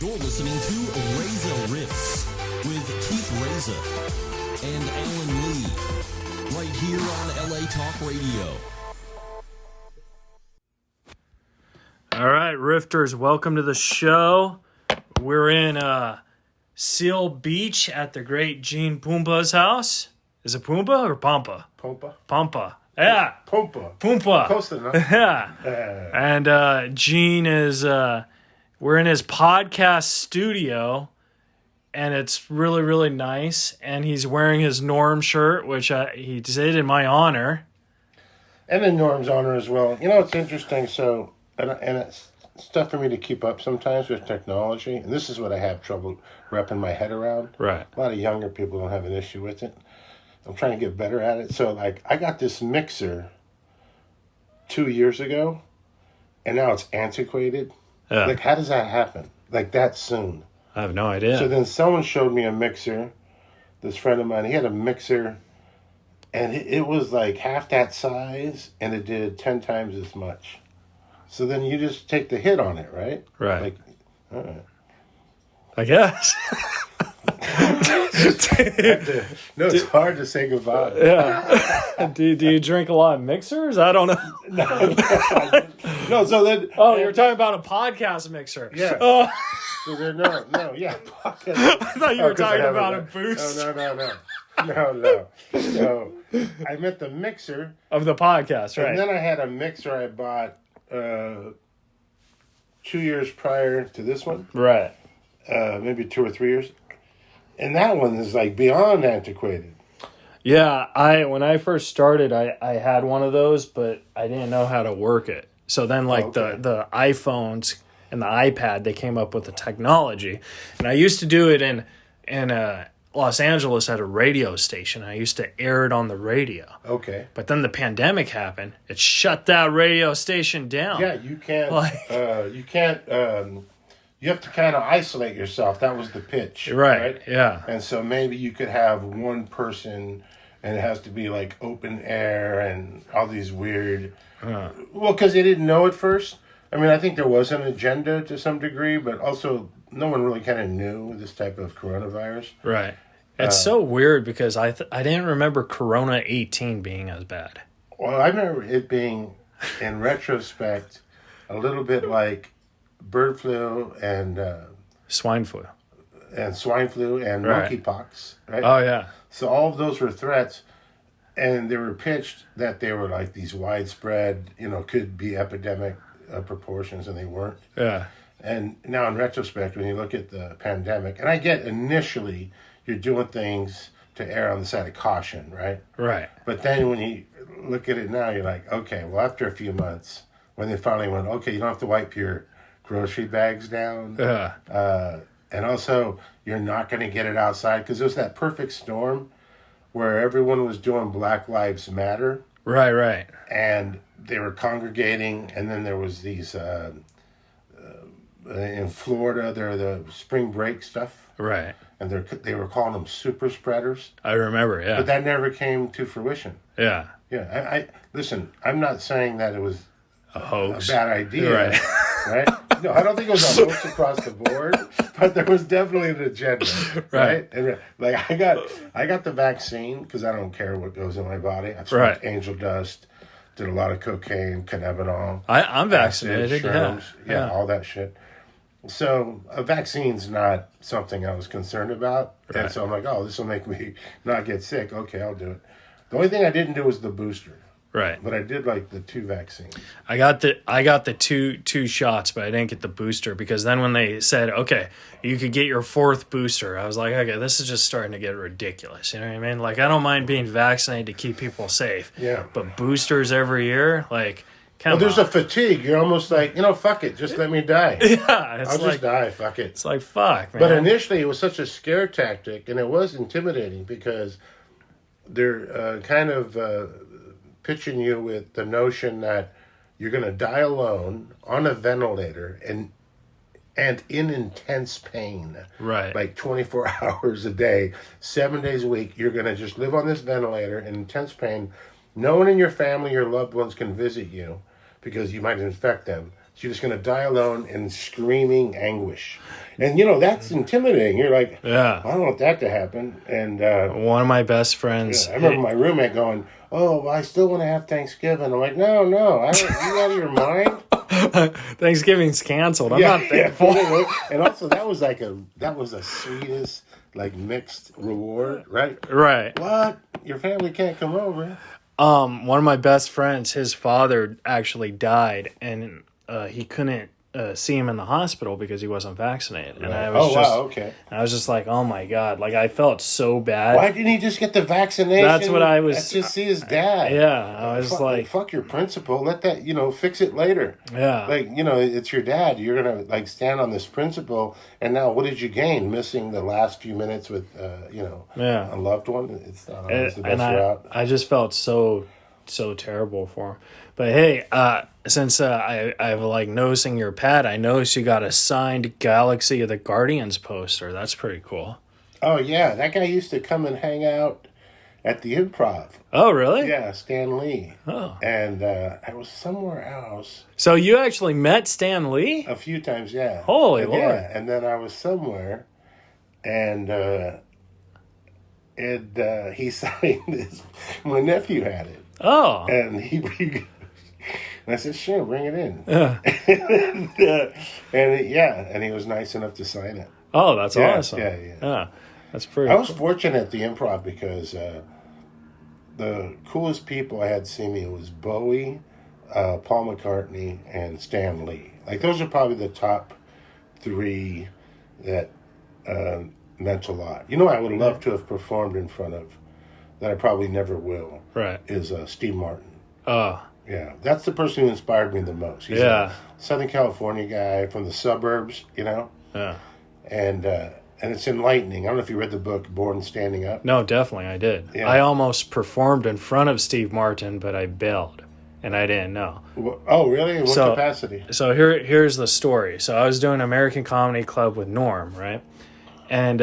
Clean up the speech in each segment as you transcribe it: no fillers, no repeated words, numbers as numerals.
You're listening to Reza Riffs with Keith Reza and Alan Lee, right here on LA Talk Radio. All right, Rifters, welcome to the show. We're in Seal Beach at the great Gene Pompa's house. Is it Pompa or Pompa? Pompa. Pompa. Yeah. Pompa. Close enough. Yeah. And Gene is, we're in his podcast studio, and it's really, really nice. And he's wearing his Norm shirt, which he did in my honor. And in Norm's honor as well. You know, it's interesting. So, and it's stuff for me to keep up sometimes with technology. And this is what I have trouble wrapping my head around. Right. A lot of younger people don't have an issue with it. I'm trying to get better at it. So, like, I got this mixer 2 years ago, and now it's antiquated. Yeah. Like, how does that happen? Like, that soon? I have no idea. So then someone showed me a mixer. This friend of mine, he had a mixer, and it was like half that size, and it did 10 times as much. So then you just take the hit on it, right? Right. Like, all right. I guess. No, it's hard to say goodbye. Yeah. Do you drink a lot of mixers? I don't know. No, so then... Oh, you're talking about a podcast mixer. Yeah. Oh. So then, no, yeah. I thought you were talking about a boost. No. I meant the mixer. Of the podcast, right. And then I had a mixer I bought 2 years prior to this one. Right. Maybe 2 or 3 years. And that one is like beyond antiquated. Yeah, when I first started, I had one of those, but I didn't know how to work it. So then, the iPhones and the iPad, they came up with the technology, and I used to do it in Los Angeles at a radio station. I used to air it on the radio. Okay. But then the pandemic happened. It shut that radio station down. Yeah, you can't. You can't. You have to kind of isolate yourself. That was the pitch. Right. Yeah. And so maybe you could have one person, and it has to be like open air and all these weird. Well, because they didn't know at first. I mean, I think there was an agenda to some degree, but also no one really kind of knew this type of coronavirus. Right. It's so weird because I didn't remember Corona 18 being as bad. Well, I remember it being, in retrospect, a little bit like bird flu and swine flu and monkeypox, right? Oh yeah. So all of those were threats, and they were pitched that they were like these widespread, could be epidemic proportions, and they weren't. Yeah. And now in retrospect, when you look at the pandemic, and I get initially you're doing things to err on the side of caution, right? Right. But then when you look at it now, you're like, okay, well, after a few months, when they finally went, okay, you don't have to wipe your grocery bags down. Yeah. And also, you're not going to get it outside, because it was that perfect storm where everyone was doing Black Lives Matter. Right. And they were congregating, and then there was these, in Florida, they're the spring break stuff. Right. And they were calling them super spreaders. I remember, yeah. But that never came to fruition. Yeah. Yeah. I listen, I'm not saying that it was a hoax. A bad idea. Right. Right? No, I don't think it was a hoax across the board, but there was definitely an agenda. Right? And like I got the vaccine because I don't care what goes in my body. I smoked angel dust, did a lot of cocaine, cannabinol. I'm vaccinated, acid, shrooms, all that shit. So a vaccine's not something I was concerned about. Right. And so I'm like, oh, this will make me not get sick. Okay, I'll do it. The only thing I didn't do was the booster. Right. But I did like the 2 vaccines. I got the two shots, but I didn't get the booster, because then when they said, okay, you could get your 4th booster, I was like, okay, this is just starting to get ridiculous. You know what I mean? Like, I don't mind being vaccinated to keep people safe. Yeah. But boosters every year, like, come on. There's a fatigue. You're almost like, fuck it, just let me die. Yeah. I'll just die, fuck it. It's like, fuck, man. But initially it was such a scare tactic, and it was intimidating, because they're kind of pitching you with the notion that you're going to die alone on a ventilator and in intense pain. Right. Like 24 hours a day, 7 days a week, you're going to just live on this ventilator in intense pain. No one in your family or loved ones can visit you because you might infect them. She was going to die alone in screaming anguish. And, you know, that's intimidating. You're like, Yeah. I don't want that to happen. And one of my best friends. I remember my roommate going, oh, well, I still want to have Thanksgiving. I'm like, no, I don't, you out of your mind? Thanksgiving's canceled. I'm not thankful. Yeah. And also, that was the sweetest, like, mixed reward, right? Right. What? Your family can't come over? One of my best friends, his father actually died, and he couldn't see him in the hospital because he wasn't vaccinated. And I was okay. I was just like, oh my God. Like, I felt so bad. Why didn't he just get the vaccination? That's what I was... Let's just see his dad. Yeah. I was fuck your principle. Let that, fix it later. Yeah. Like, it's your dad. You're going to, like, stand on this principle. And now what did you gain? Missing the last few minutes with, a loved one? It's not always the best route. I just felt so terrible for him. But hey, since I've like noticing your pad, I noticed you got a signed Galaxy of the Guardians poster. That's pretty cool. Oh yeah, that guy used to come and hang out at the Improv. Oh really? Yeah, Stan Lee. Oh. And I was somewhere else. So you actually met Stan Lee? A few times, yeah. Holy Lord. Yeah, and then I was somewhere, and he signed this. My nephew had it. Oh. And and I said, sure, bring it in. Yeah. and he was nice enough to sign it. Oh, that's awesome. Yeah. That's pretty I was fortunate at the Improv because the coolest people I had see me was Bowie, Paul McCartney, and Stan Lee. Like, those are probably the top three that meant a lot. I would love to have performed in front of, that I probably never will. Right. Is Steve Martin. Oh. Yeah, that's the person who inspired me the most. He's a Southern California guy from the suburbs, Yeah. And it's enlightening. I don't know if you read the book Born Standing Up. No, definitely I did. Yeah. I almost performed in front of Steve Martin, but I bailed, and I didn't know. Oh, really? In what capacity? So here's the story. So I was doing American Comedy Club with Norm, right? And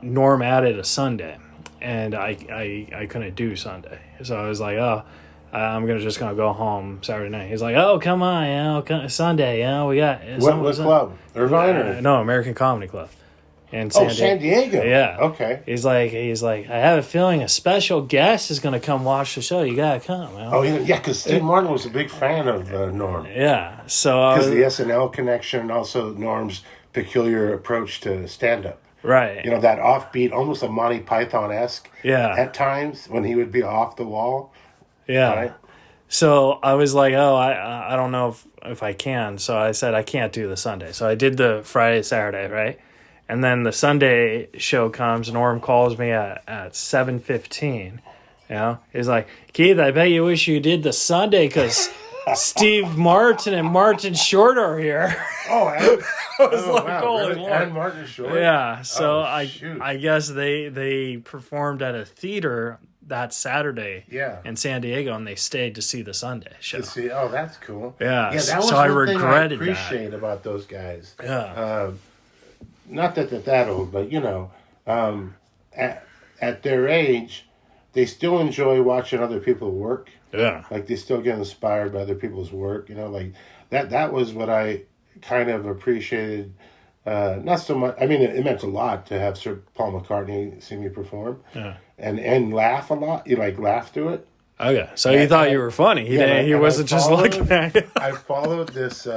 Norm added a Sunday, and I couldn't do Sunday. So I was like, oh, I'm just gonna go home Saturday night. He's like, oh, come on, Sunday, we got what club? Irvine or no, American Comedy Club in San Diego. Yeah, okay. He's like, I have a feeling a special guest is gonna come watch the show. You gotta come. Oh yeah, because Steve Martin was a big fan of Norm. Yeah, so because the SNL connection, and also Norm's peculiar approach to stand up. Right. That offbeat, almost a Monty Python-esque. Yeah. At times when he would be off the wall. Yeah. Right? So I was like, oh, I don't know if I can. So I said I can't do the Sunday. So I did the Friday, Saturday, right? And then the Sunday show comes. Norm calls me at 7:15. He's like, Keith, I bet you wish you did the Sunday because Steve Martin and Martin Short are here. Oh, I was like, wow, holy really? Lord. And Martin Short? Yeah. So shoot. I guess they performed at a theater that Saturday in San Diego, and they stayed to see the Sunday show. That's cool. Yeah, that was so I one thing regretted I appreciate about those guys. Yeah. Not that they're that old, but, at their age, they still enjoy watching other people work. Yeah. Like, they still get inspired by other people's work, like, that was what I kind of appreciated. Not so much. I mean, it meant a lot to have Sir Paul McCartney see me perform, and laugh a lot. You laugh to it. Okay, so you thought you were funny. He wasn't just looking at you. I followed this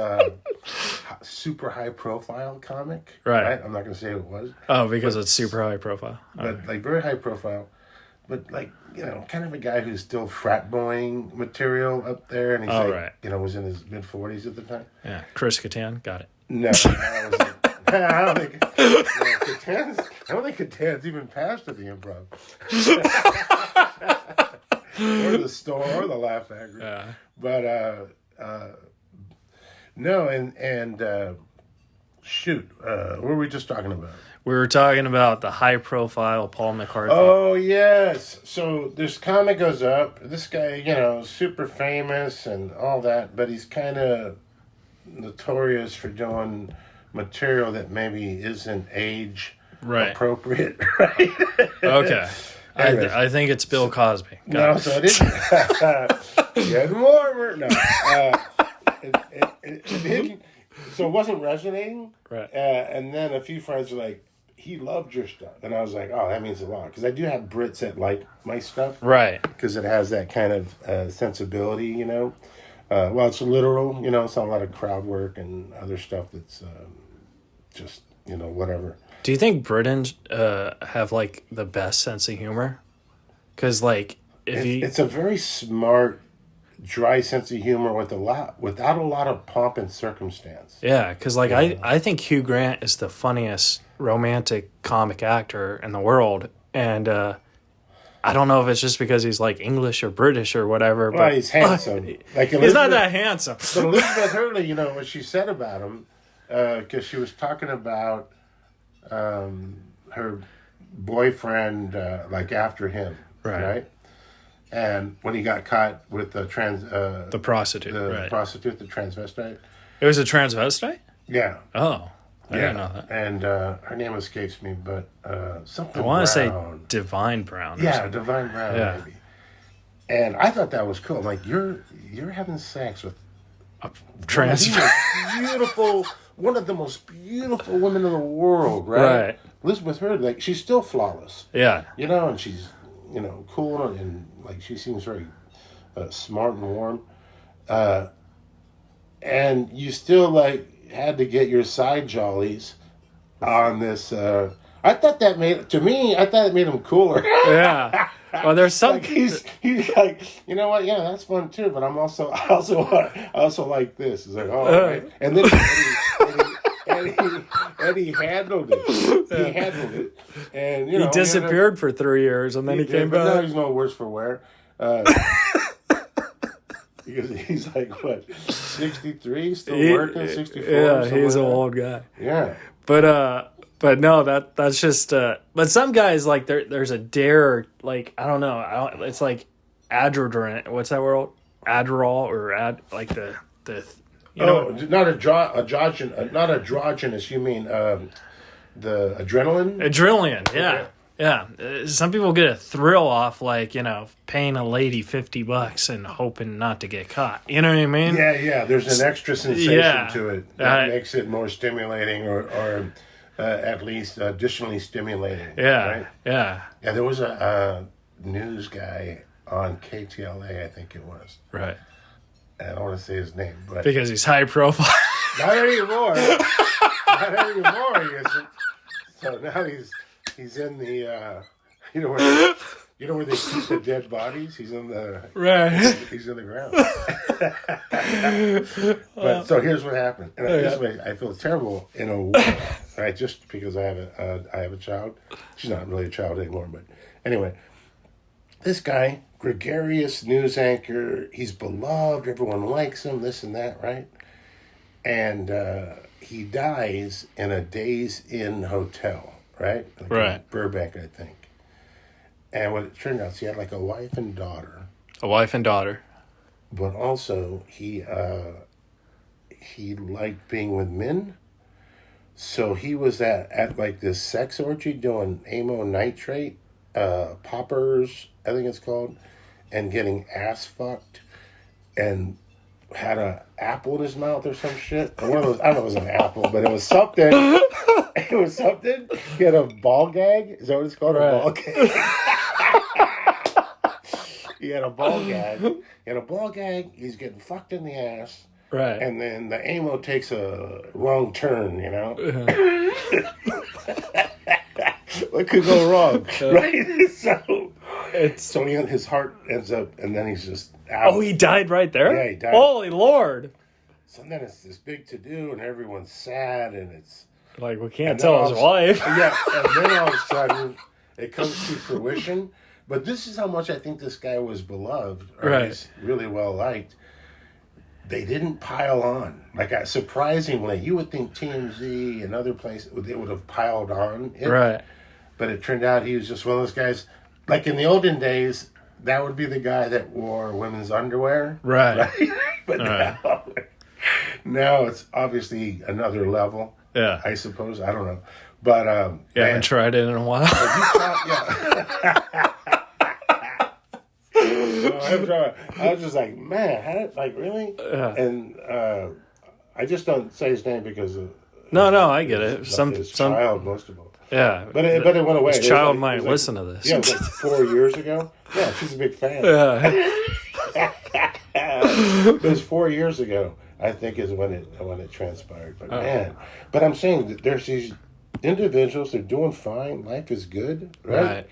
super high profile comic. Right. I'm not going to say who it was. Oh, because it's super high profile. But very high profile. But kind of a guy who's still frat boying material up there, and he's was in his mid 40s at the time. Yeah, Chris Kattan, got it. No, I don't think Kattan's even passed at the Improv. Or the store, or the Laugh Factory. Yeah. But no, and shoot, what were we just talking about? We were talking about the high-profile Paul McCartney. Oh yes. So this comic goes up. This guy, super famous and all that, but he's kind of notorious for doing material that maybe isn't age appropriate, right? Okay. I think it's Bill Cosby. No, so it isn't. Getting warmer. No. So it wasn't resonating. Right. And then a few friends were like, he loved your stuff. And I was like, oh, that means a lot. Because I do have Brits that like my stuff. Right. Because it has that kind of sensibility, you know. Well, it's literal, you know. It's not a lot of crowd work and other stuff that's just, you know, whatever. Do you think Britons have, like, the best sense of humor? Because, like, it's a very smart, dry sense of humor without a lot of pomp and circumstance. Yeah, because, like, I think Hugh Grant is the funniest romantic comic actor in the world, and I don't know if it's just because he's, like, English or British or whatever. Well, but he's handsome. Like he's not that handsome. But Elizabeth Hurley, you know, what she said about him, because she was talking about her boyfriend, like, after him, right? And when he got caught with the prostitute, the transvestite. It was a transvestite? Yeah. Oh, I didn't know that. And her name escapes me, but something I want to say Brown. Divine Brown. Yeah, Divine Brown, maybe. And I thought that was cool. I'm like, you're having sex with a beautiful, one of the most beautiful women in the world, right? Elizabeth Hurley, like, she's still flawless. Yeah. You know, and she's, you know, cool and like she seems very smart and warm. And you still, like, had to get your side jollies on this. I thought it made him cooler. Yeah. Well, there's some. Like he's like, you know what? Yeah, that's fun too. But I also like this. It's like, oh, right. And then he handled it. He handled it, and you know, he disappeared for 3 years, and then he came back. Now he's no worse for wear. Because he's like, what, 63, still working, 64? Yeah, he's an old guy. Yeah. But no, that's just, but some guys, like, there's a dare, like, I don't know, it's like Adderall, what's that word? Adderall, or like the you know, not androgynous, you mean the adrenaline? Adrenaline, yeah. Okay. Yeah, some people get a thrill off, like, you know, paying a lady $50 and hoping not to get caught. You know what I mean? Yeah. There's an extra sensation to it that makes it more stimulating, or at least additionally stimulating. Yeah, right? Yeah. There was a news guy on KTLA, I think it was. Right. I don't want to say his name, but because he's high profile. Not anymore. Not anymore. He isn't. So now he's in the you know where they keep the dead bodies. He's in the He's in the ground. But so here's what happened, and this way I feel terrible in a way, right? Just because I have a child. She's not really a child anymore, but anyway, this guy, gregarious news anchor, he's beloved. Everyone likes him. This and that, right? And he dies in a Days Inn hotel. Right? Like in Burbank, I think. And what it turned out, he had like a wife and daughter. A wife and daughter. But also, he liked being with men. So he was at like this sex orgy doing ammo nitrate, poppers, I think it's called, and getting ass fucked, and had an apple in his mouth or some shit. One of those, I don't know if it was an apple, but it was something. It was something. He had a ball gag. Is that what it's called? A ball gag. He had a ball gag. He's getting fucked in the ass. Right. And then the ammo takes a wrong turn, you know? What could go wrong? Right? So his heart ends up, and then he's just out. Oh, he died right there? Yeah, he died. Holy Lord. So then it's this big to-do, and everyone's sad, and it's... Like, we can't tell his wife. Yeah, and then all of a sudden, it comes to fruition. But this is how much I think this guy was beloved, or he's really well-liked. They didn't pile on. Like, surprisingly, you would think TMZ and other places, they would have piled on it. Right. But it turned out he was just one of those guys... Like in the olden days, that would be the guy that wore women's underwear. Right. But now it's obviously another level. Yeah. I suppose. I don't know. But I haven't tried it in a while. I was just like, man, really? Yeah. And I just don't say his name because of No, I get it. his Some child, most of all. Yeah, but it went away. His child might listen to this. Yeah, it was like 4 years ago. Yeah, she's a big fan. Yeah. It was 4 years ago, I think, is when it transpired. But man, but I'm saying that there's these individuals. They're doing fine. Life is good, right?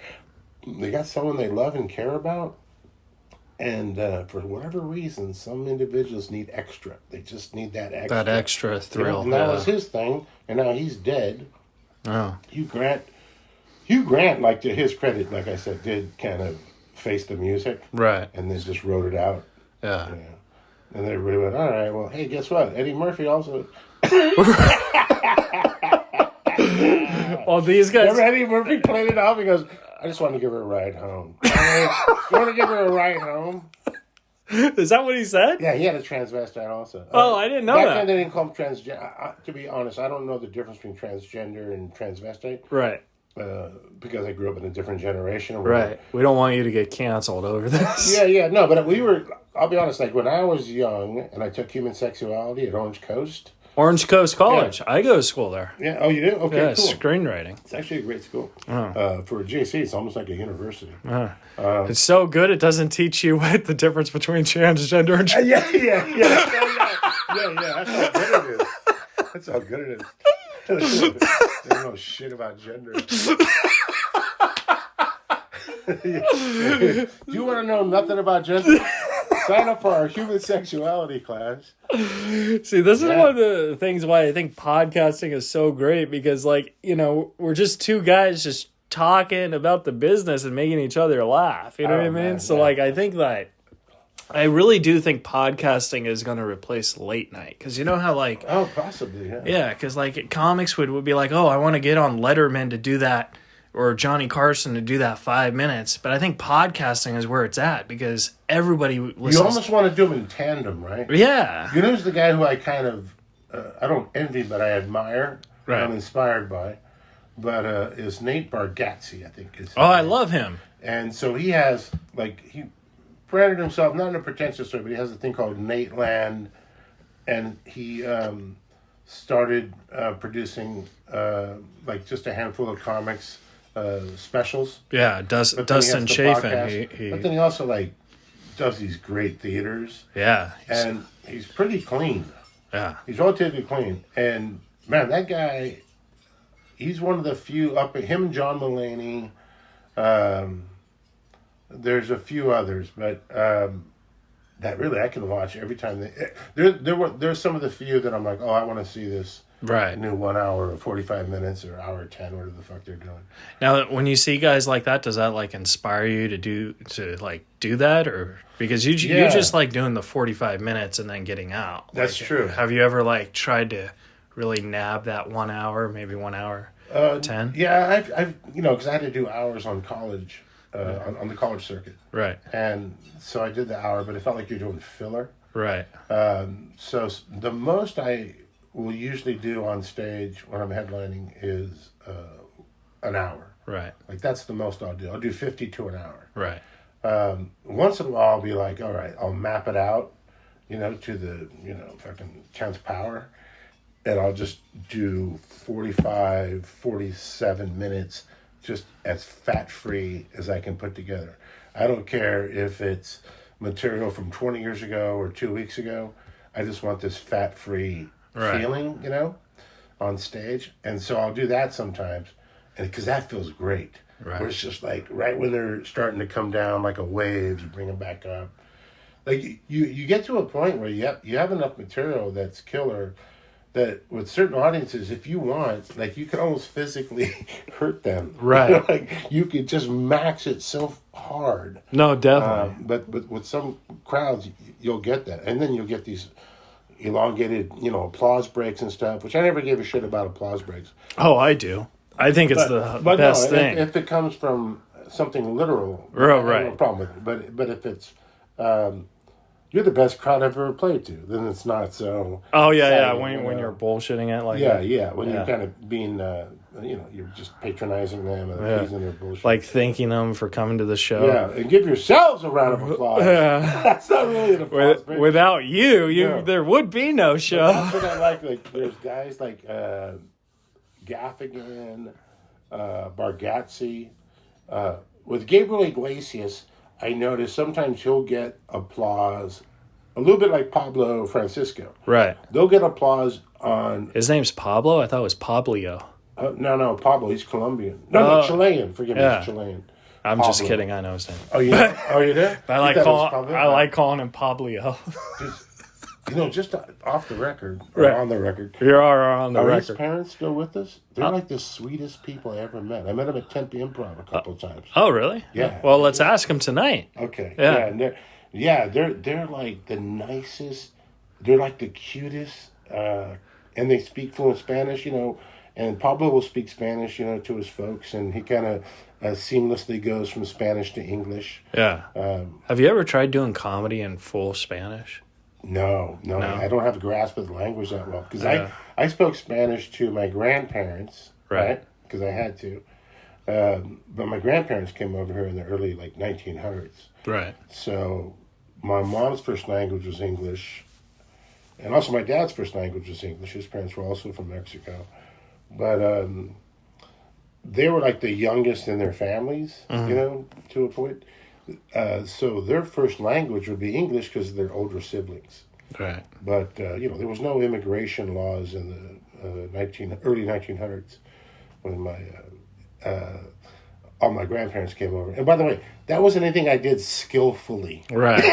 They got someone they love and care about. And for whatever reason, some individuals need extra. They just need that extra. That extra thrill. And that was his thing. And now he's dead. Oh. Hugh Grant, like to his credit, like I said, did kind of face the music. Right. And then just wrote it out. Yeah. And then everybody went, all right, well, hey, guess what? Eddie Murphy also... Well, these guys... Remember Eddie Murphy played it off? He goes, I just want to give her a ride home. You want to give her a ride home? Is that what he said? Yeah, he had a transvesite also. Oh, I didn't know Back that. then they didn't call him transgender. To be honest, I don't know the difference between transgender and transvestite. Right. Because I grew up in a different generation. Right. We don't want you to get canceled over this. Yeah. No, but I'll be honest, like when I was young and I took human sexuality at Orange Coast. Orange Coast College. Yeah. I go to school there. Yeah. Oh, you do? Okay, yeah, cool. Screenwriting. It's actually a great school. For a JC, it's almost like a university. It's so good it doesn't teach you what the difference between transgender and That's how good it is. They don't know shit about gender. Do you want to know nothing about gender? Sign up for our human sexuality class. See, this is one of the things why I think podcasting is so great because, like, you know, we're just two guys just talking about the business and making each other laugh. You know what I mean? Man, so, like, I think that I really do think podcasting is going to replace late night because you know how, like, possibly, because like comics would be like, oh, I want to get on Letterman to do that. Or Johnny Carson to do that 5 minutes. But I think podcasting is where it's at because everybody listens. You almost want to do them in tandem, right? Yeah. You know who's the guy who I kind of, I don't envy, but I admire. Right. I'm inspired by. But is Nate Bargatze, I think. I love him. And so he has, like, he branded himself, not in a pretentious way, but he has a thing called Nate Land. And he started producing, like, just a handful of comics. Specials. Yeah, Dustin Chafin. But then he also like does these great theaters. Yeah. And he's pretty clean. Yeah. He's relatively clean. And man, that guy, he's one of the few him and John Mulaney. There's a few others, but that really I can watch every time. There's some of the few that I'm like, oh, I want to see this. Right. New 1 hour or 45 minutes or hour 10, whatever the fuck they're doing. Now, when you see guys like that, does that like inspire you to do that, or because you just like doing the 45 minutes and then getting out? That's true. Have you ever like tried to really nab that 1 hour, maybe 1 hour, 10? Yeah, I've because I had to do hours on college, on the college circuit. Right. And so I did the hour, but it felt like you're doing filler. Right. So the most I will usually do on stage when I'm headlining is an hour. Right. Like that's the most I'll do. I'll do 50 to an hour. Right. Once in a while I'll be like, all right, I'll map it out, to the, fucking 10th power. And I'll just do 45, 47 minutes just as fat-free as I can put together. I don't care if it's material from 20 years ago or 2 weeks ago. I just want this fat-free feeling, on stage. And so I'll do that sometimes, and because that feels great. Right. Where it's just like right when they're starting to come down like a wave, you bring them back up. Like you get to a point where you have enough material that's killer that with certain audiences, if you want, like you can almost physically hurt them. Right. Like you could just max it so hard. No, definitely. But with some crowds, you'll get that. And then you'll get these elongated, applause breaks and stuff, which I never gave a shit about applause breaks. Oh, I do. I think it's the best thing. If it comes from something literal, right. I have no problem with it. But if it's you're the best crowd I've ever played to. Then it's not so. Oh yeah, yeah. exciting, When you're bullshitting it, like yeah. When you're kind of being, you're just patronizing them and pleasing their bullshit. like thanking them for coming to the show. Yeah, and give yourselves a round of applause. That's not really an applause. Without you, there would be no show. That's what I like. Like, there's guys like Gaffigan, Bargatze. With Gabriel Iglesias, I notice sometimes he'll get applause, a little bit like Pablo Francisco. Right. They'll get applause on. His name's Pablo? I thought it was Pablio. No, Pablo. He's Colombian. No, Chilean. Forgive me, he's Chilean. I'm Pablo. Just kidding. I know his name. Oh, you know? Oh, you did? I like calling him Pablio. Just off the record, or on the record. You are on the record. Are his parents still with us? They're like the sweetest people I ever met. I met them at Tempe Improv a couple of times. Oh, really? Yeah. Well, let's ask him tonight. Okay. Yeah. They're like the nicest. They're like the cutest, and they speak fluent Spanish. And Pablo will speak Spanish, to his folks, and he kind of seamlessly goes from Spanish to English. Yeah. Have you ever tried doing comedy in full Spanish? No. I don't have a grasp of the language that well because I spoke Spanish to my grandparents, right? Because I had to, but my grandparents came over here in the early 1900s, right? So my mom's first language was English, and also my dad's first language was English. His parents were also from Mexico, but they were like the youngest in their families, to a point. So their first language would be English because of their older siblings. Right. But, there was no immigration laws in the early 1900s when all my grandparents came over. And by the way, that wasn't anything I did skillfully. Right.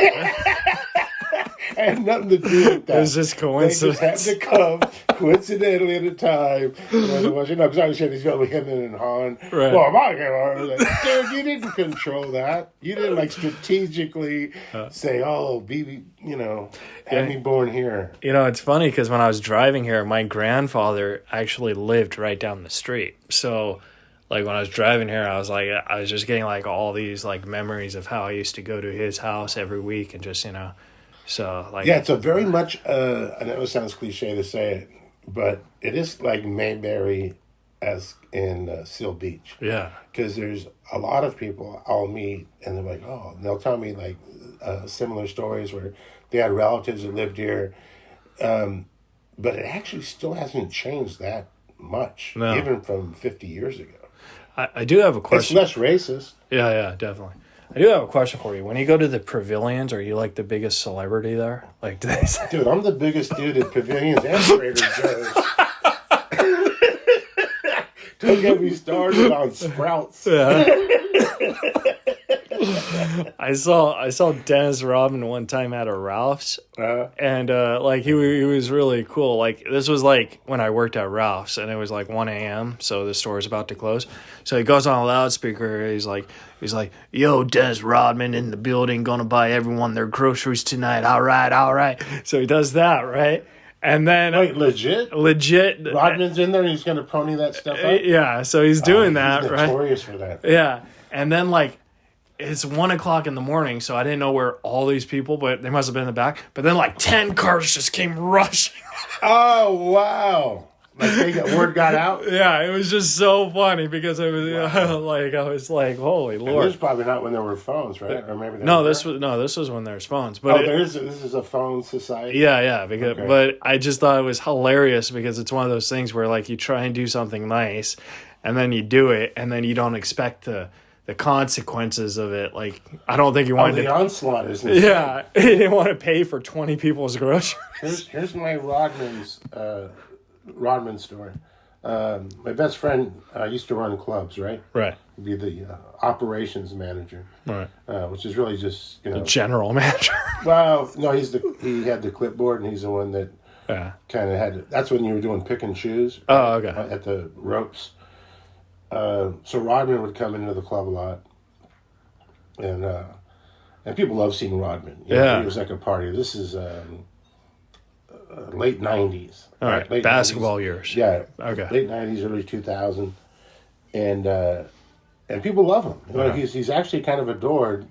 I had nothing to do with that. It was just coincidence. They just happened to come coincidentally at a time. Because I was sharing these people with him and Han. Right. Well, my God, dude, you didn't control that. You didn't strategically say, "Oh, have me born here." It's funny because when I was driving here, my grandfather actually lived right down the street. So, when I was driving here, I was just getting all these memories of how I used to go to his house every week and just So it's a very much. I know it sounds cliche to say it, but it is like Mayberry, as in Seal Beach. Yeah, because there's a lot of people I'll meet, and they're like, "Oh," and they'll tell me similar stories where they had relatives that lived here, but it actually still hasn't changed that much, even from 50 years ago. I do have a question. It's less racist. Yeah, definitely. I do have a question for you. When you go to the pavilions, are you the biggest celebrity there? Do they say? Dude, I'm the biggest dude at pavilions and Trader Joe's. Don't get me started on Sprouts. Yeah. I saw Dennis Rodman one time at a Ralph's, and he was really cool. This was when I worked at Ralph's, and it was 1 a.m. So the store is about to close. So he goes on a loudspeaker. He's like, "Yo, Dennis Rodman in the building, gonna buy everyone their groceries tonight. All right." So he does that, right? And then legit. Rodman's in there and he's gonna pony that stuff up. Yeah, so he's doing that, he's right? Notorious for that. Yeah, and then it's 1 o'clock in the morning, so I didn't know where all these people, but they must have been in the back. But then 10 cars just came rushing. Oh wow! Word got out. Yeah, it was just so funny because it was I was holy Lord. And this is probably not when there were phones, right? Or maybe this was when there was phones. But this is a phone society. Yeah, but I just thought it was hilarious because it's one of those things where you try and do something nice, and then you do it, and then you don't expect the consequences of it. I don't think you wanted the onslaught is. Yeah, he didn't want to pay for 20 people's groceries. Here's my Rodman story. My best friend used to run clubs, right? Right. He'd be the operations manager, right? Which is really just the general manager. Well, no, he had the clipboard, and he's the one that kind of had. That's when you were doing pick and choose. Oh, okay. At the ropes. So Rodman would come into the club a lot, and people love seeing Rodman. He was like a party. This is late 90s. All right, late basketball 90s. years. Yeah, okay. Late 90s, early 2000, and people love him. He's actually kind of adored,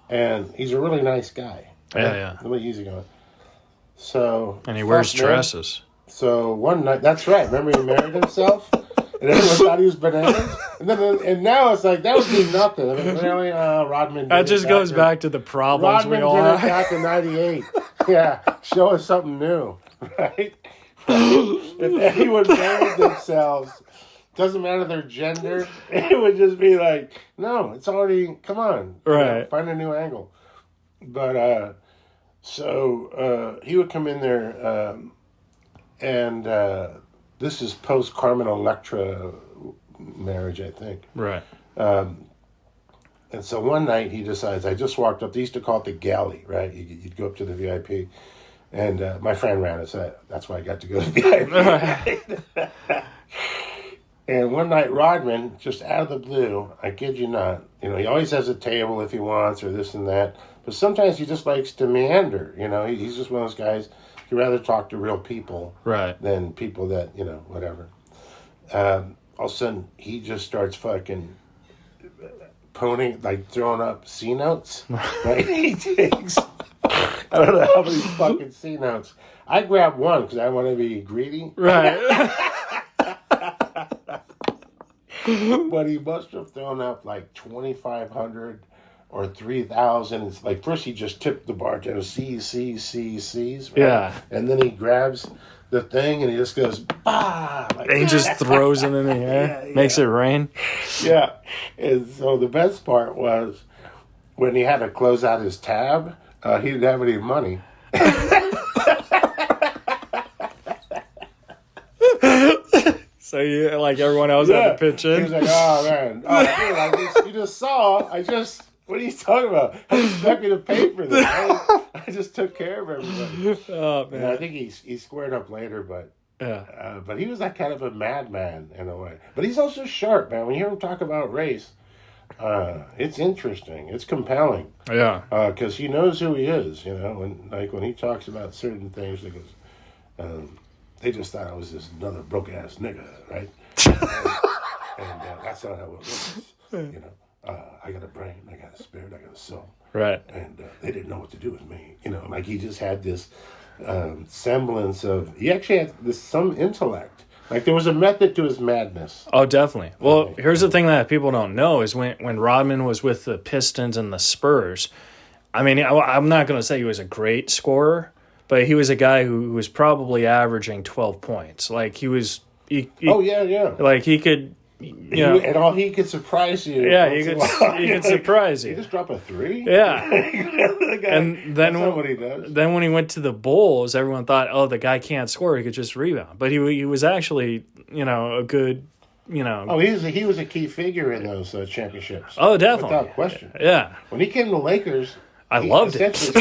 and he's a really nice guy. Yeah. Nobody easy going. So. And he wears dresses. So one night, that's right. Remember he married himself? And everyone thought he was bananas. And now it's like, that would be nothing. I mean, really, Rodman. That just goes back to the problems Rodman we all did it have. back in '98. Yeah, show us something new, right? If anyone married themselves, doesn't matter their gender, it would just be like, no, it's already, come on. Right. Find a new angle. But, so he would come in there, and this is post Carmen Electra marriage, I think. Right. And so one night he decides, I just walked up, they used to call it the galley, right? You'd go up to the VIP. And my friend ran it, so that's why I got to go to the VIP. And one night Rodman, just out of the blue, I kid you not, he always has a table if he wants or this and that. But sometimes he just likes to meander, He's just one of those guys, he'd rather talk to real people than people that, whatever. All of a sudden, he just starts fucking throwing up C notes. Right? He takes, I don't know how many fucking C notes. I grabbed one because I want to be greedy. Right. But he must have thrown up like 2,500 or 3,000. It's like, first he just tipped the bartender, C's, right? Yeah. And then he grabs the thing and he just goes, bah! And he just throws it in the air, makes it rain. Yeah. And so the best part was when he had to close out his tab, he didn't have any money. So everyone else had to pitch in. He was like, oh man, you just saw, what are you talking about? I expect me to pay for this. I just took care of everybody. Oh man. And I think he squared up later, but yeah. But he was that kind of a madman in a way. But he's also sharp, man. When you hear him talk about race, it's interesting. It's compelling. Yeah. Because he knows who he is, when he talks about certain things, he goes, they just thought I was this another broke ass nigga, right? and that's not how it was. I got a brain, I got a spirit, I got a soul. Right. And they didn't know what to do with me. He just had this semblance of, he actually had some intellect. Like there was a method to his madness. Oh, definitely. Well, here's the thing that people don't know is when Rodman was with the Pistons and the Spurs, I mean, I'm not going to say he was a great scorer, but he was a guy who was probably averaging 12 points. Like he was... Oh, yeah. Like he could... And he could surprise you. Yeah, he could surprise you. He just drop a 3? Yeah. And then what he does. Then when he went to the Bulls, everyone thought, oh, the guy can't score. He could just rebound. But he was actually, a good, Oh, he was a key figure in those championships. Oh, definitely. Without question. Yeah. When he came to the Lakers... I loved it.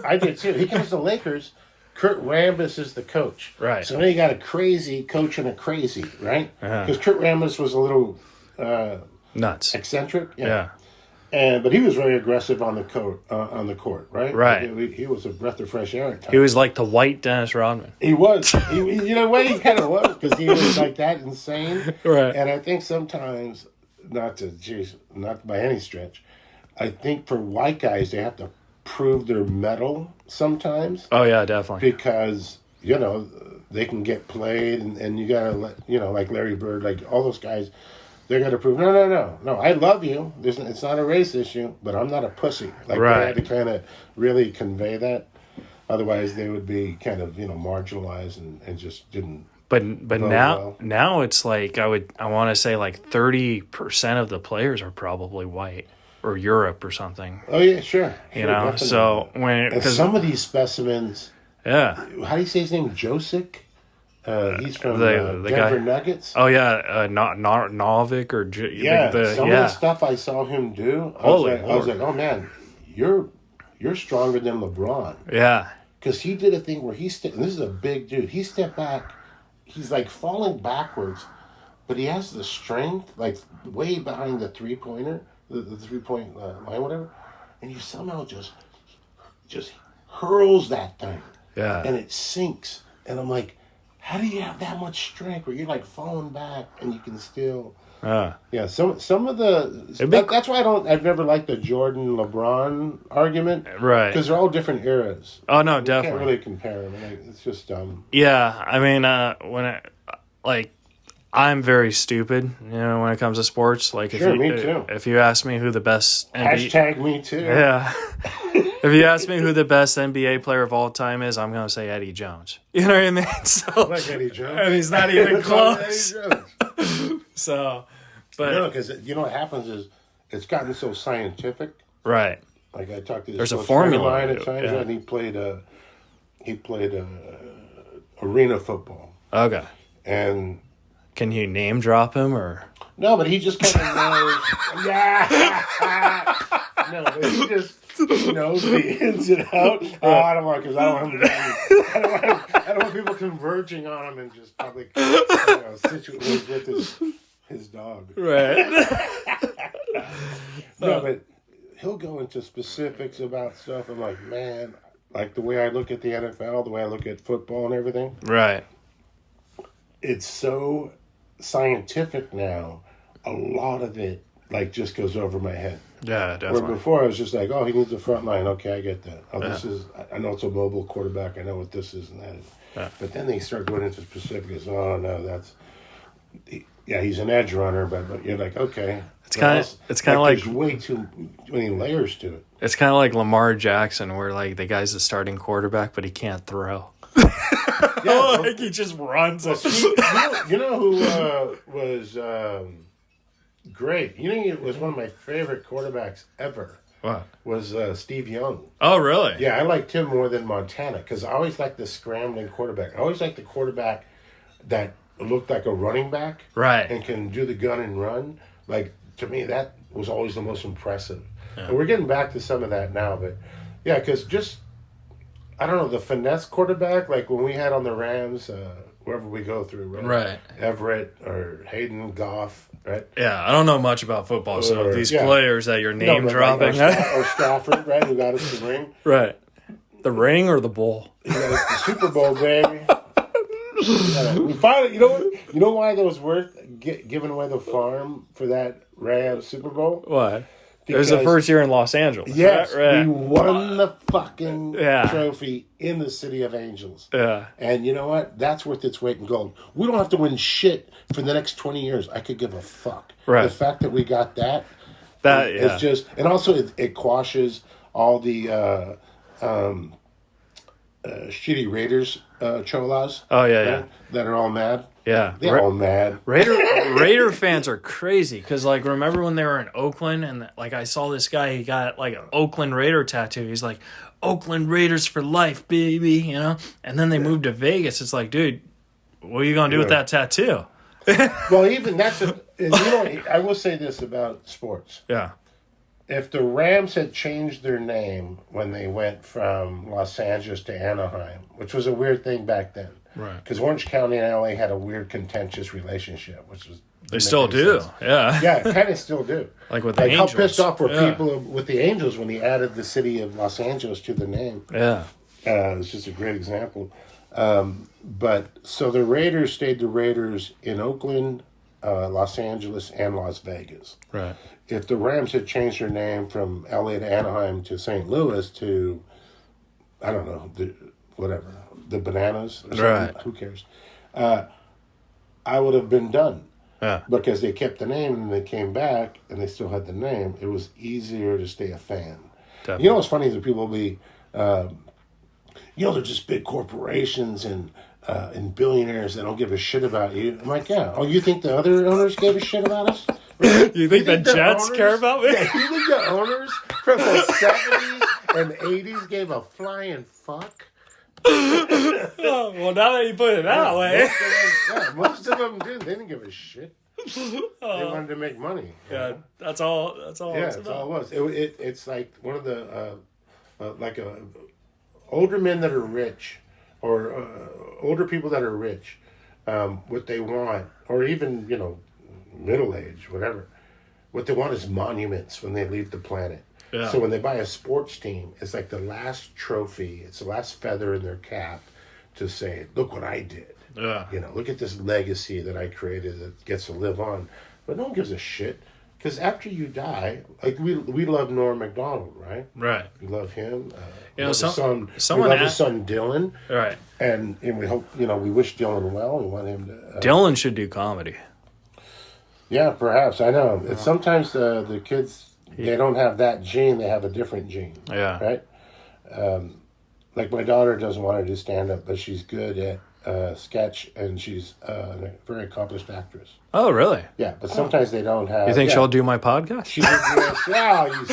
I did too. He comes to the Lakers... Kurt Rambis is the coach. Right. So now you got a crazy coach and a crazy, right? Because Kurt Rambis was a little... nuts. Eccentric. Yeah. But he was very aggressive on the court, right? Right. He was a breath of fresh air at times. He was like the white Dennis Rodman. He was. He kind of was, because he was like that insane. Right. And I think sometimes, not by any stretch, I think for white guys, they have to prove their mettle sometimes. Oh, yeah, definitely. Because, they can get played, and you got to let, like Larry Bird, like all those guys, they're going to prove, no, I love you. It's not a race issue, but I'm not a pussy. Like, right. They had to kind of really convey that. Otherwise, they would be kind of, marginalized and just didn't. But now it's like, I want to say like 30% of the players are probably white. Or Europe or something. Oh yeah, sure. Definitely. So because some of these specimens, yeah. How do you say his name? Josic. He's from the Denver guy, Nuggets. Oh yeah, Novick or some of the stuff I saw him do. I was like, oh man, you're stronger than LeBron. Yeah. Because he did a thing where and this is a big dude. He stepped back. He's like falling backwards, but he has the strength, like way behind the 3-pointer. The 3-point line, whatever, and he somehow just hurls that thing, and it sinks. And I'm like, how do you have that much strength where you're like falling back and you can still Yeah, some of that's why I've never liked the Jordan LeBron argument, right? Because they're all different eras. Oh no, you definitely can't really compare them. It's just dumb. Yeah, I mean, I'm very stupid, when it comes to sports. Like, sure, me too. If you ask me who the best hashtag me too. Yeah. If you ask me who the best NBA player of all time is, I'm going to say Eddie Jones. You know what I mean? So, I like Eddie Jones. And he's not even close. So, but... because what happens is it's gotten so scientific. Right. Like I talked to this There's a formula at times, and he played arena football. Okay. And... Can you name drop him, or... No, but he just kind of knows. Yeah. No, but he just knows the ins and out. Oh, I don't want because I don't want him. I don't want people converging on him and just probably situated with his dog. Right. No, but he'll go into specifics about stuff. I'm like, man, like the way I look at the NFL, the way I look at football and everything. Right. It's so scientific now. A lot of it just goes over my head. Yeah, definitely. Where before I was just like, oh, he needs a front line. Okay, I get that. Oh, I know it's a mobile quarterback. I know what this is and that is. Yeah. But then they start going into specifics. Oh no, he's an edge runner, but you're like, okay. It's kind of like there's way too many layers to it. It's kind of like Lamar Jackson, where the guy's the starting quarterback, but he can't throw. Yeah, he just runs. You know who was great? He was one of my favorite quarterbacks ever. What? Was Steve Young. Oh, really? Yeah, I liked him more than Montana because I always liked the scrambling quarterback. I always liked the quarterback that looked like a running back. Right. And can do the gun and run. To me, that was always the most impressive. Yeah. And we're getting back to some of that now, but yeah, because I don't know, the finesse quarterback, like when we had on the Rams, wherever we go through, right? Everett or Hayden Goff, right? Yeah, I don't know much about football, so these players that you're name dropping. Or Stafford, right, who got us the ring. Right. The ring or the bowl? He got us the Super Bowl, baby. We finally, you know why it was worth giving away the farm for that Rams Super Bowl? Why? It was the first year in Los Angeles. Yes, right? We won the fucking trophy in the city of Angels. Yeah. And you know what? That's worth its weight in gold. We don't have to win shit for the next 20 years. I could give a fuck. Right. The fact that we got that it's just... And also it quashes all the shitty Raiders cholas. Oh, yeah. That are all mad. Yeah. They're all mad. Raider fans are crazy because, remember when they were in Oakland and, I saw this guy, he got, an Oakland Raider tattoo. He's like, Oakland Raiders for life, baby, And then they moved to Vegas. It's like, dude, what are you going to do with that tattoo? Well, even that's... I will say this about sports. Yeah. If the Rams had changed their name when they went from Los Angeles to Anaheim, which was a weird thing back then. Right. Because Orange County and LA had a weird contentious relationship, which was... They still do, yeah. Yeah, kind of still do. Like with the Angels. How pissed off were people with the Angels when he added the city of Los Angeles to the name. Yeah. It's just a great example. But so the Raiders stayed the Raiders in Oakland, Los Angeles, and Las Vegas. Right. If the Rams had changed their name from LA to Anaheim to St. Louis to, I don't know, the Bananas or something, right. Who cares? I would have been done. Yeah. Because they kept the name and they came back and they still had the name. It was easier to stay a fan. Definitely. You know what's funny is that people will be, they're just big corporations and billionaires that don't give a shit about you. I'm like, yeah. Oh, you think the other owners gave a shit about us? Really? You think the Jets care about me? Yeah, you think the owners from the 70s and 80s gave a flying fuck? Well, now that you put it that way. Most of them did. They didn't give a shit. They wanted to make money. Yeah, that's all. Yeah, that's all it was. It's like one of the older men that are rich, or older people that are rich. What they want, or even middle age, whatever. What they want is monuments when they leave the planet. Yeah. So when they buy a sports team, it's like the last trophy. It's the last feather in their cap to say, "Look what I did." Yeah. Look at this legacy that I created that gets to live on. but no one gives a shit. Because after you die, like we love Norm Macdonald, right? Right. We love him. You know, we someone love his son Dylan. Right. And we hope, we wish Dylan well. We want him to. Dylan should do comedy. Yeah, perhaps. I know. It's sometimes the kids, they don't have that gene. They have a different gene. Yeah. Right? Like my daughter doesn't want to do stand-up, but she's good at sketch, and she's a very accomplished actress. Oh, really? Yeah, but sometimes they don't have... You think she'll do my podcast? She would you son of a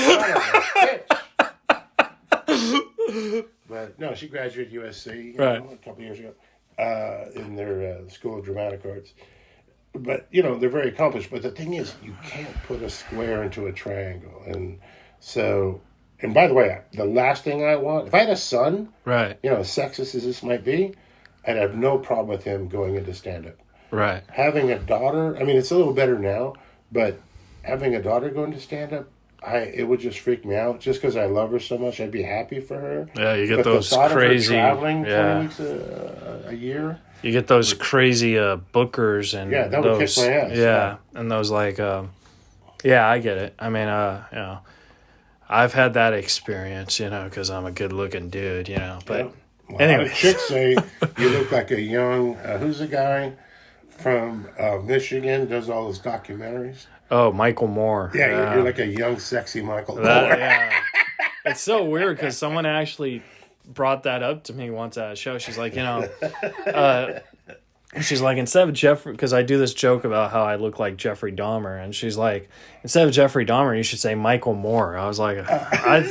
bitch. But no, she graduated USC right. A couple years ago in their School of Dramatic Arts. But, they're very accomplished. But the thing is, you can't put a square into a triangle. And so... And by the way, the last thing I want... If I had a son, right, as sexist as this might be, I'd have no problem with him going into stand-up. Right. Having a daughter, I mean, it's a little better now, but having a daughter go into stand-up, it would just freak me out. Just because I love her so much, I'd be happy for her. Yeah, you get but those the thought crazy... of her traveling 20 weeks a year... You get those crazy bookers and yeah, that would kick my ass. Yeah, and those like... yeah, I get it. I mean, I've had that experience, because I'm a good-looking dude, but... Yeah. Well, anyway. Chicks say you look like a young... who's the guy from Michigan, does all those documentaries? Oh, Michael Moore. Yeah, you're like a young, sexy Michael Moore. Yeah. It's so weird because someone actually brought that up to me once at a show. She's like, she's like, instead of Jeffrey, because I do this joke about how I look like Jeffrey Dahmer, and she's like, instead of Jeffrey Dahmer, you should say Michael Moore. I was like, I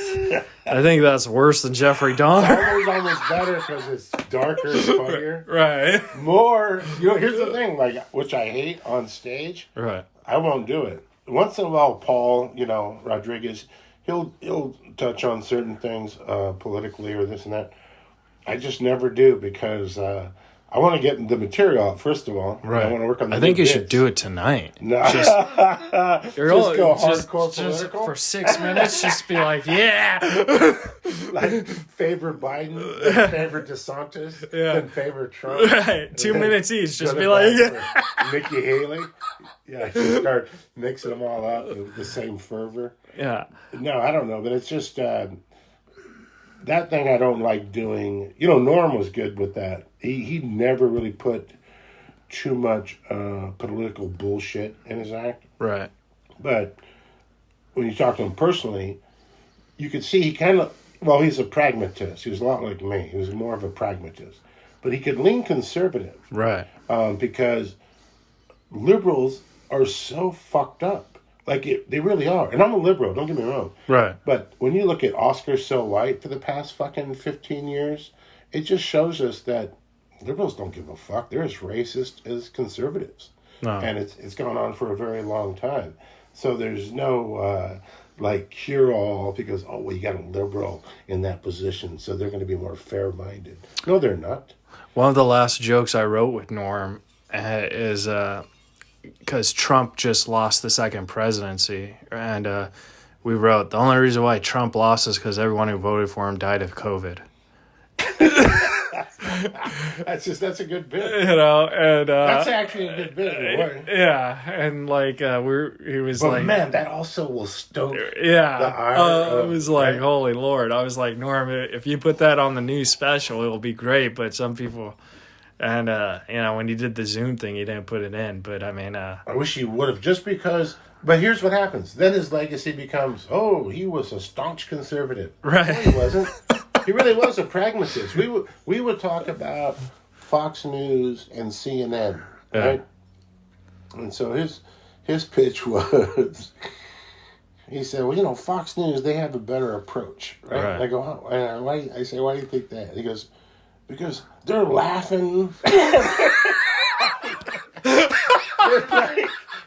think that's worse than Jeffrey Dahmer. It's almost better because it's darker and funnier. Right. More, here's the thing, like, which I hate on stage. Right. I won't do it. Once in a while, Paul, Rodriguez, he'll touch on certain things politically or this and that. I just never do because I want to get the material out, first of all. Right. I want to work on the I think you bits. should do it tonight. No. Just go hardcore political? for 6 minutes, just be like, yeah. Like, favorite Biden, then favorite DeSantis, then favorite Trump. Right. 2 minutes each. Just Go be to like, bat for Nikki Haley. Yeah, just start mixing them all up with the same fervor. yeah. No, I don't know, but it's just that thing I don't like doing. Norm was good with that. He never really put too much political bullshit in his act. Right. But when you talk to him personally, you could see he kind of, he's a pragmatist. He was a lot like me. He was more of a pragmatist. But he could lean conservative. Right. Because liberals are so fucked up. Like, they really are. And I'm a liberal, don't get me wrong. Right. But when you look at Oscar So White for the past fucking 15 years, it just shows us that liberals don't give a fuck. They're as racist as conservatives. No. And it's gone on for a very long time. So there's no, cure-all because, you got a liberal in that position, so they're going to be more fair-minded. No, they're not. One of the last jokes I wrote with Norm is because Trump just lost the second presidency, and we wrote, the only reason why Trump lost is because everyone who voted for him died of COVID. That's a good bit. And that's actually a good bit. Yeah, and he was but like, man, that also will stoke the ire. It was like, holy Lord. I was like, Norm, if you put that on the new special, it'll be great. But some people, and when you did the Zoom thing, you didn't put it in. But I mean, I wish you would have, just because. But here's what happens. Then his legacy becomes, he was a staunch conservative. Right. No, he wasn't. He really was a pragmatist. We would talk about Fox News and CNN, right? Yeah. And so his pitch was, he said, Fox News, they have a better approach, right? And I go, why? I say, why do you think that? He goes, because they're laughing.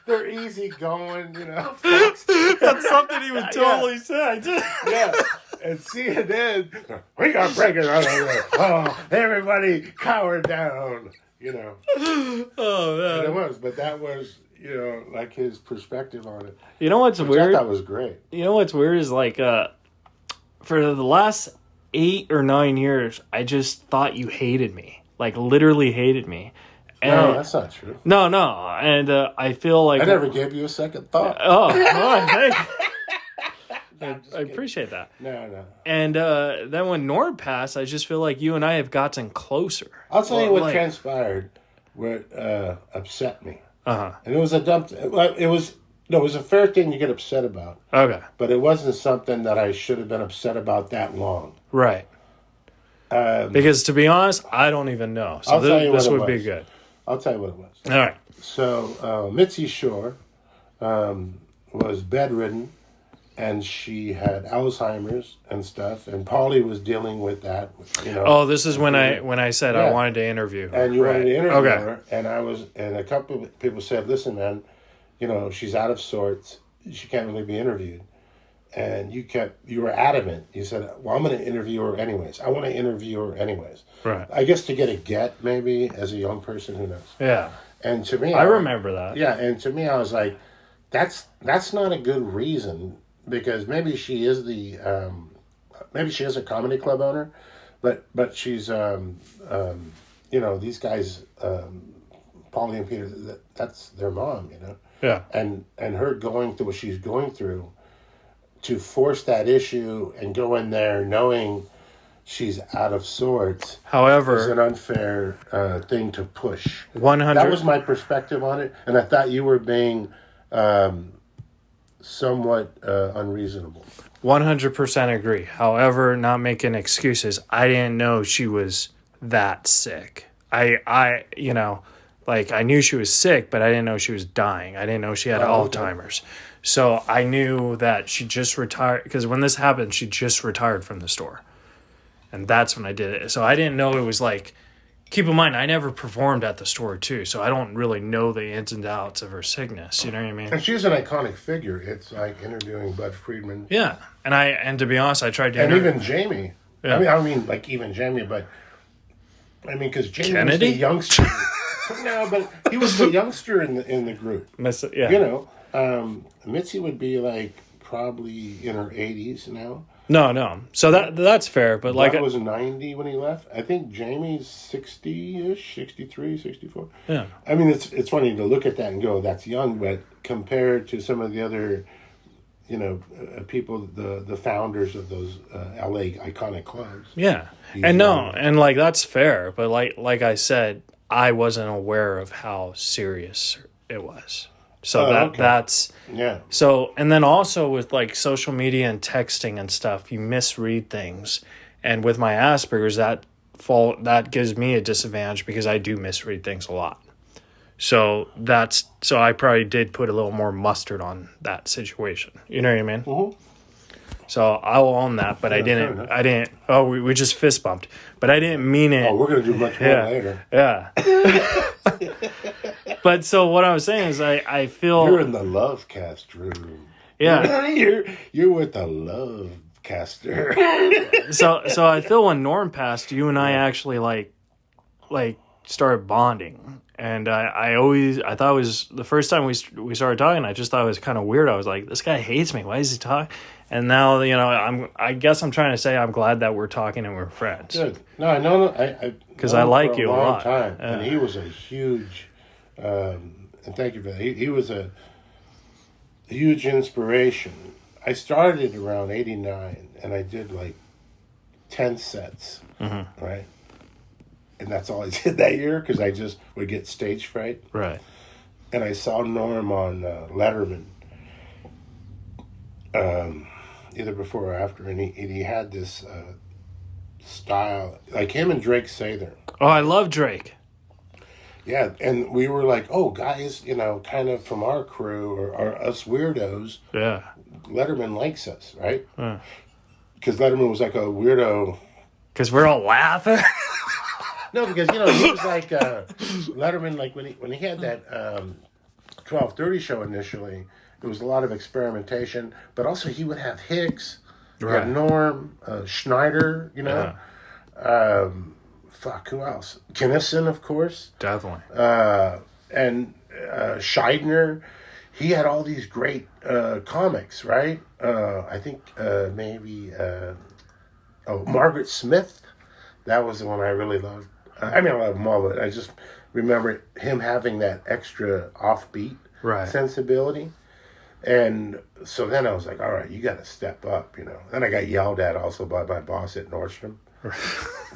They're easy going, Fox. That's something he would totally say. Yeah. And CNN, we got breakers on there. Everybody cower down, Oh, man. And it was, but that was, like his perspective on it. You know what's weird? I thought was great. You know what's weird is for the last 8 or 9 years, I just thought you hated me. Like, literally hated me. No, that's not true. No, and I feel like I never gave you a second thought. Thank you. I appreciate that. No. And then when Norm passed, I just feel like you and I have gotten closer. I'll tell you what transpired, what upset me. Uh-huh. And it was a dumb. It was a fair thing to get upset about. Okay. But it wasn't something that I should have been upset about that long. Right. Because to be honest, I don't even know. So this would be good. I'll tell you what it was. All right. So Mitzi Shore was bedridden, and she had Alzheimer's and stuff, and Paulie was dealing with that. Oh, this is when I said I wanted to interview her. And you wanted to interview her, and a couple of people said, "Listen, man, she's out of sorts. She can't really be interviewed." And you were adamant. You said, "Well, I'm going to interview her anyways. I want to interview her anyways." Right. I guess to get a get, maybe, as a young person, who knows? Yeah. And to me, I remember that. Yeah, and to me, I was like, that's not a good reason, because maybe she is a comedy club owner, but she's these guys, Paulie and Peter, that's their mom, Yeah. And her going through what she's going through, to force that issue and go in there knowing she's out of sorts. However, is an unfair thing to push. 100. That was my perspective on it, and I thought you were being somewhat unreasonable. 100% agree. However, not making excuses. I didn't know she was that sick. I knew she was sick, but I didn't know she was dying. I didn't know she had Alzheimer's. So I knew that she just retired, because when this happened, she just retired from the store. And that's when I did it. So I didn't know it was like, keep in mind, I never performed at the store too. So I don't really know the ins and outs of her sickness. You know what I mean? And she's an iconic figure. It's like interviewing Bud Friedman. Yeah. And to be honest, I tried to even Jamie. Yeah. I mean, like even Jamie, but because Jamie Kennedy? was the youngster. No, but he was the youngster in the group. Yeah. Mitzi would be like probably in her 80s now. No. So that's fair, but like Bud was 90 when he left. I think Jamie's 60-ish, 63, 64. Yeah. I mean, it's funny to look at that and go, that's young, but compared to some of the other, people, the founders of those LA iconic clubs. Yeah. And like that's fair, but like I said, I wasn't aware of how serious it was. So that's So, and then also with like social media and texting and stuff, you misread things. And with my Asperger's, that gives me a disadvantage because I do misread things a lot. So I probably did put a little more mustard on that situation. You know what I mean? Mm-hmm. So I'll own that, but I didn't. Oh, we just fist bumped, but I didn't mean it. Oh, we're going to do much more later. Yeah. But so what I was saying is I feel... You're in the love cast room. Yeah. You're with the love caster. So I feel when Norm passed, you and I actually like started bonding. And I thought it was the first time we started talking, I just thought it was kind of weird. I was like, this guy hates me. Why is he talking? And now, I guess I'm trying to say I'm glad that we're talking and we're friends. Good. No, because I like you a lot. Time, and he was a huge, and thank you for that. He was a huge inspiration. I started around 89, and I did like 10 sets, right? And that's all I did that year because I just would get stage fright. Right. And I saw Norm on Letterman, either before or after, and he had this style, like him and Drake Sather. Oh, I love Drake. Yeah, and we were like, oh, guys, kind of from our crew or us weirdos. Yeah. Letterman likes us, right? Because Letterman was like a weirdo. Because we're all laughing. No, because he was like Letterman. Like when he had that 12:30 show initially, it was a lot of experimentation. But also he would have Hicks, right. Norm, Schneider. Who else? Kinnison, of course. Definitely. And Scheidner. He had all these great comics, right? I think maybe Margaret Smith. That was the one I really loved. I mean, I love them all, but I just remember him having that extra offbeat sensibility. And so then I was like, all right, you got to step up, you know. Then I got yelled at also by my boss at Nordstrom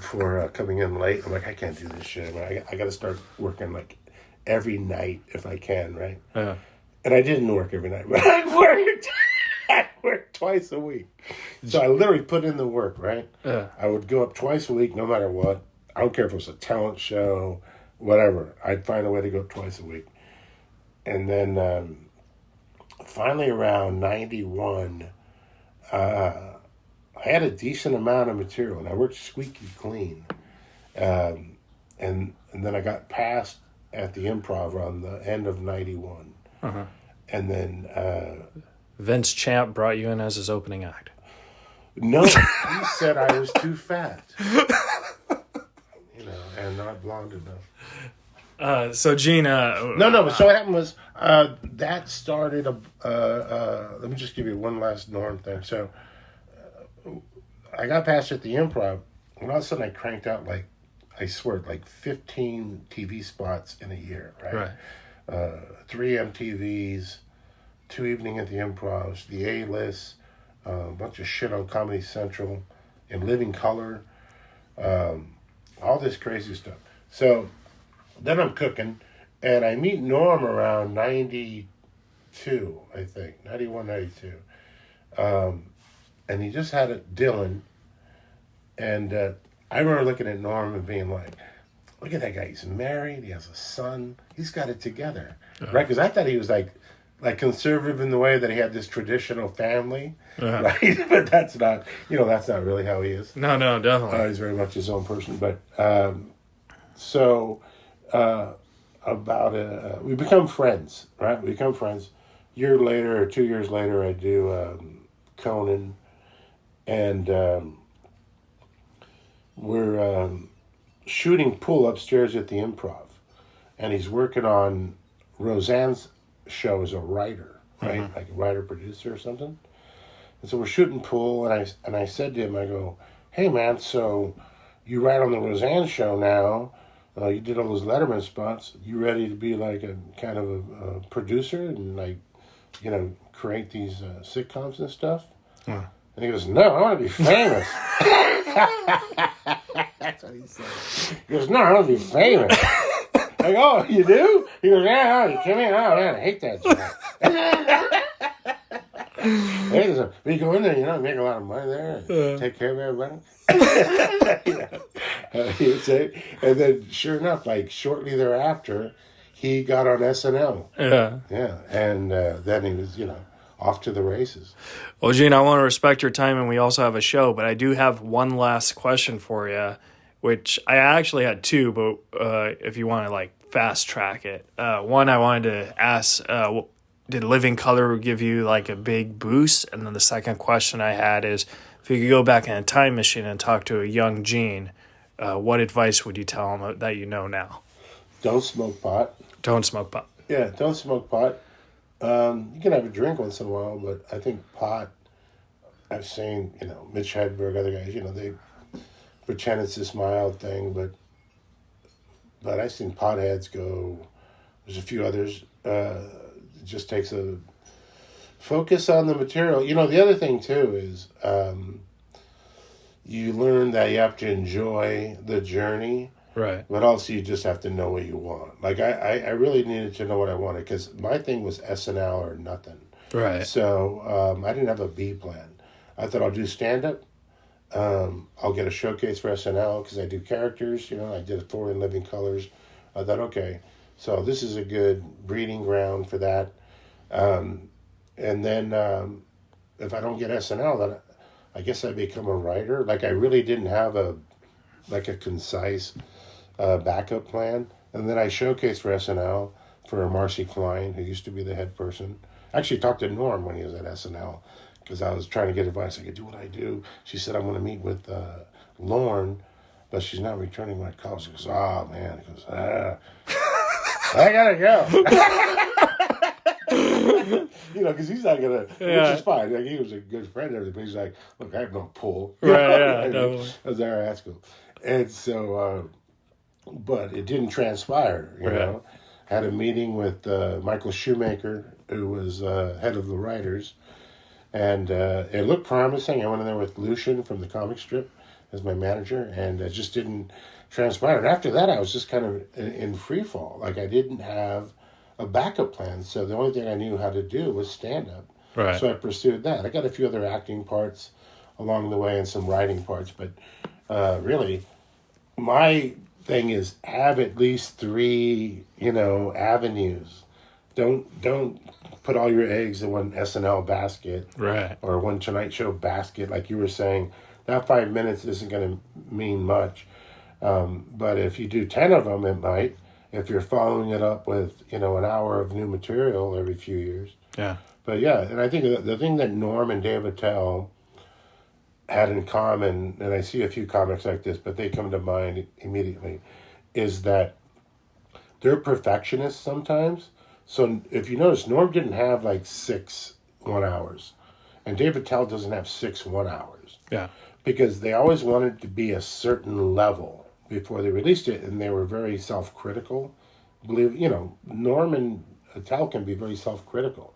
for coming in late. I'm like, I can't do this shit. I got to start working like every night if I can, right? Yeah. And I didn't work every night, but I worked twice a week. So I literally put in the work, right? Yeah. I would go up twice a week no matter what. I don't care if it was a talent show, whatever. I'd find a way to go up twice a week. And then finally around 91, I had a decent amount of material, and I worked squeaky clean. And then I got passed at the Improv on the end of 91. Uh-huh. And then... Vince Champ brought you in as his opening act. No, he said I was too fat. You know, and not blonde enough. So Gene... No, but so what happened was, that started, let me just give you one last Norm thing. So, I got passed at the Improv, and all of a sudden I cranked out like, I swear, like 15 TV spots in a year, right? 3 MTVs, 2 Evening at the Improvs, the A-List, a bunch of shit on Comedy Central, in Living Color, all this crazy stuff. So then I'm cooking, and I meet Norm around 92, I think, 91, 92. And he just had it, Dylan, and I remember looking at Norm and being like, look at that guy. He's married. He has a son. He's got it together, right? Because I thought he was like conservative in the way that he had this traditional family, right? But that's not, that's not really how he is. No, definitely. He's very much his own person. But we become friends, right? We become friends. Year later, or 2 years later, I do Conan, and we're shooting pool upstairs at the Improv, and he's working on Roseanne's show as a writer, right? Mm-hmm. Like a writer producer or something. And so we're shooting pool, and I said to him, I go, hey man, so you write on the Roseanne show now. You did all those Letterman spots. You ready to be like a kind of a producer and like, create these sitcoms and stuff? And he goes, no, I want to be famous. That's what he said. He goes, no, I want to be famous. I go, oh, you do? He goes, yeah, oh, you kidding me? Oh, man, I hate that job. But you go in there, make a lot of money there, take care of everybody. He would say, and then sure enough, like shortly thereafter, he got on SNL. Yeah, and then he was, off to the races. Well, Gene, I want to respect your time, and we also have a show, but I do have one last question for you, which I actually had two, but if you want to fast track it. One, I wanted to ask, did Living Color give you a big boost? And then the second question I had is, if you could go back in a time machine and talk to a young Gene, what advice would you tell him that you know now? Don't smoke pot. Don't smoke pot. Yeah, don't smoke pot. You can have a drink once in a while, but I think pot, I've seen, Mitch Hedberg, other guys, they pretend it's this mild thing, but I've seen potheads go, there's a few others, it just takes a focus on the material. The other thing too is you learn that you have to enjoy the journey. Right. But also you just have to know what you want. I really needed to know what I wanted because my thing was SNL or nothing. Right. So I didn't have a B plan. I thought I'll do stand-up. I'll get a showcase for SNL because I do characters. I did a 4 in Living Colors. I thought, okay, so this is a good breeding ground for that. And then if I don't get SNL, then I guess I become a writer. I really didn't have a concise backup plan. And then I showcased for SNL for Marcy Klein, who used to be the head person. I actually talked to Norm when he was at SNL because I was trying to get advice. I could do what I do. She said, I'm going to meet with Lorne, but she's not returning my call. She goes, oh, man. He goes, I got to go. Because he's not going to, which is fine. He was a good friend and everything, but he's like, look, I have no pull. Right, yeah, definitely. That was our ass. And so but it didn't transpire. You know, had a meeting with Michael Shoemaker, who was head of the writers, and it looked promising. I went in there with Lucian from the comic strip as my manager, and it just didn't transpire. And after that, I was just kind of in free fall. Like, I didn't have a backup plan, so the only thing I knew how to do was stand up. Right. So I pursued that. I got a few other acting parts along the way and some writing parts, but really, my thing is have at least 3, avenues. Don't put all your eggs in one SNL basket, Right. or one Tonight Show basket, like you were saying. That 5 minutes isn't going to mean much, but if you do 10 of them, it might. If you're following it up with an hour of new material every few years. Yeah. But yeah, and I think the thing that Norm and Dave Attell had in common, and I see a few comics like this, but they come to mind immediately, is that they're perfectionists sometimes. So if you notice, Norm didn't have like 6 1 hours, and Dave Attell doesn't have 6 1 hours. Yeah. Because they always wanted to be a certain level before they released it, and they were very self-critical. Norm and Attell can be very self-critical.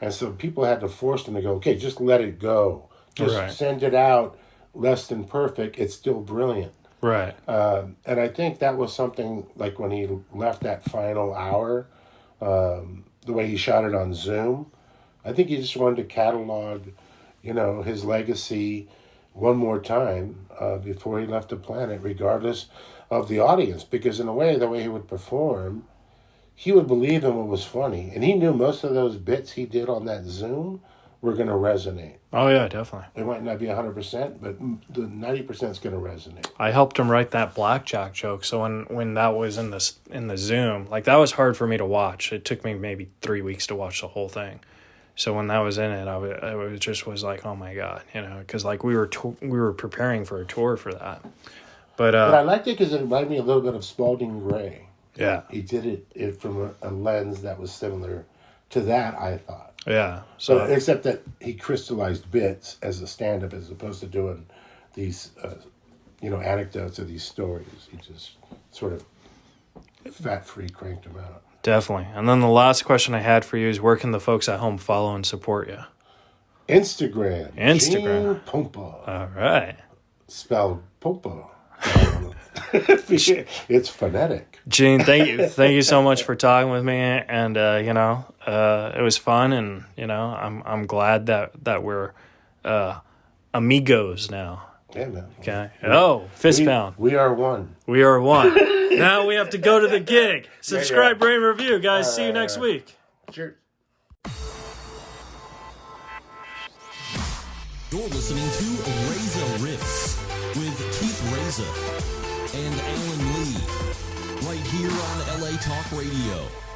And so people had to force them to go, okay, just let it go. Just send it out less than perfect. It's still brilliant. Right. And I think that was something like when he left that final hour, the way he shot it on Zoom. I think he just wanted to catalog, his legacy one more time before he left the planet, regardless of the audience. Because in a way, the way he would perform, he would believe in what was funny. And he knew most of those bits he did on that Zoom were going to resonate. Oh, yeah, definitely. It might not be 100%, but the 90% is going to resonate. I helped him write that blackjack joke. So when that was in the Zoom, like, that was hard for me to watch. It took me maybe 3 weeks to watch the whole thing. So when that was in it, I was like, oh my God, because like we were preparing for a tour for that. But I liked it because it reminded me a little bit of Spalding Gray. Yeah. He did it from a lens that was similar to that, I thought. Yeah. So except that he crystallized bits as a stand-up as opposed to doing these, anecdotes or these stories. He just sort of fat-free cranked them out. Definitely. And then the last question I had for you is, where can the folks at home follow and support you? Instagram. Gene Pompa. All right. Spelled Pompa. It's phonetic. Gene, thank you so much for talking with me, and it was fun, and I'm glad that we're amigos now. Yeah, man. Okay. Oh, fist pound. We are one. We are one. Now we have to go to the gig. Subscribe, rate, and review, guys. See you next week. Cheers. You're listening to Reza Riffs with Keith Reza and Alan Lee, right here on LA Talk Radio.